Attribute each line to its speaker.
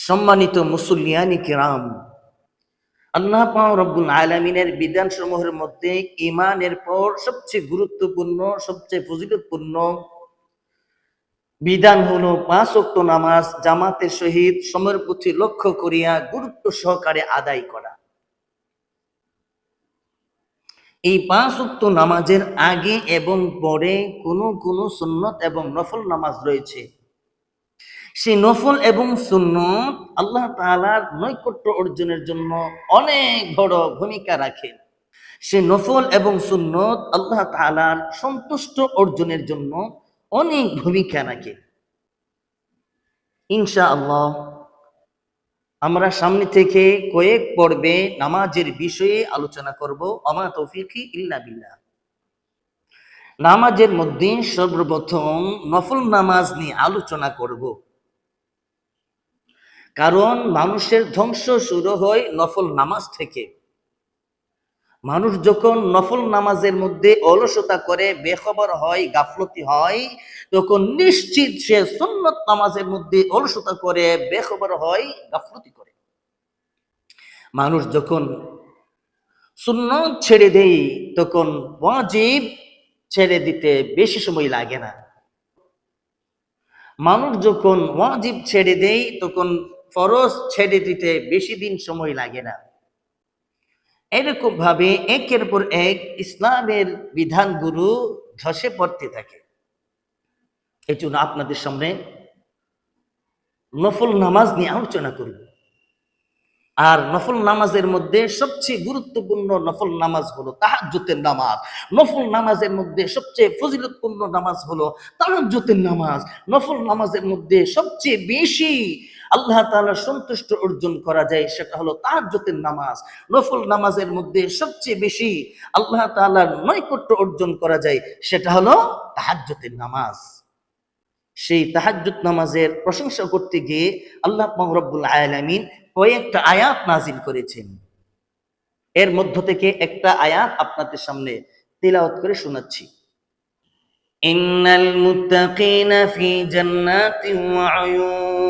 Speaker 1: সম্মানিত মুসল্লিয়ানি কিরাম, আল্লাহ পাক রব্বুল আলামিনের বিধানসমূহের মধ্যে ঈমানের পর সবচেয়ে গুরুত্বপূর্ণ, সবচেয়ে ফজিলতপূর্ণ বিধান হলো ৫ ওয়াক্ত নামাজ জামাতের সহিত সময়ের প্রতি লক্ষ্য করিয়া গুরুত্ব সহকারে আদায় করা। এই ৫ ওয়াক্ত নামাজের আগে এবং পরে কোন সুন্নত এবং নফল নামাজ রয়েছে। সেই নফল এবং সুন্নত আল্লাহ তাআলার নৈকট্য অর্জনের জন্য অনেক বড় ভূমিকা রাখে। সেই নফল এবং সুন্নত আল্লাহ তাআলার সন্তুষ্ট অর্জনের জন্য অনেক ভূমিকা রাখে। ইনশাআল্লাহ আমরা সামনে থেকে কয়েক পর্বে নামাজের বিষয়ে আলোচনা করব। আমা তৌফিকি ইল্লা বিল্লাহ। নামাজের মধ্যে সর্বপ্রথম নফল নামাজ নিয়ে আলোচনা করব, কারণ মানুষের ধ্বংস শুরু হয় নফল নামাজ থেকে। মানুষ যখন নফল নামাজের মধ্যে অলসতা করে, বেখবর হয়, গাফলতি হয়, তখন নিশ্চিত সে সুন্নত নামাজের মধ্যে অলসতা করে, বেখবর হয়, গাফলতি করে। মানুষ যখন সুন্নত ছেড়ে দেয় তখন ওয়াজিব ছেড়ে দিতে বেশি সময় লাগে না। মানুষ যখন ওয়াজিব ছেড়ে দেয় তখন ফরজ ছেড়ে দিতে বেশি দিন সময় লাগে না। এরকম ভাবে একের পর এক ইসলামের বিধানগুলো ধসে পড়তে থাকে। এই জন্য আপনাদের সামনে নফল নামাজ নিয়ে আলোচনা করব। আর নফল নামাজের মধ্যে সবচেয়ে গুরুত্বপূর্ণ নফল নামাজ হলো তাহাজ্জুদের নামাজ। নফল নামাজের মধ্যে সবচেয়ে ফজিলতপূর্ণ নামাজ হলো তাহাজ্জুদের নামাজ। নফল নামাজের মধ্যে সবচেয়ে বেশি আল্লাহ তাআলার সন্তুষ্ট অর্জন করা যায় সেটা হলো তাহাজ্জুদের নামাজ। নফল নামাজের মধ্যে সবচেয়ে বেশি আল্লাহ তাআলার নৈকট্য অর্জন করা যায় সেটা হলো তাহাজ্জুদের নামাজ। সেই তাহাজ্জুদ নামাজের প্রশংসা করতে গিয়ে আল্লাহ পাক রব্বুল আলামিন কয়েকটা আয়াত নাজিল করেছেন। এর মধ্য থেকে একটা আয়াত আপনাদের সামনে তিলাওয়াত করে শোনাচ্ছি। ইন্নাল মুত্তাকিনা ফি জান্নাতিন ওয়া উয়ুন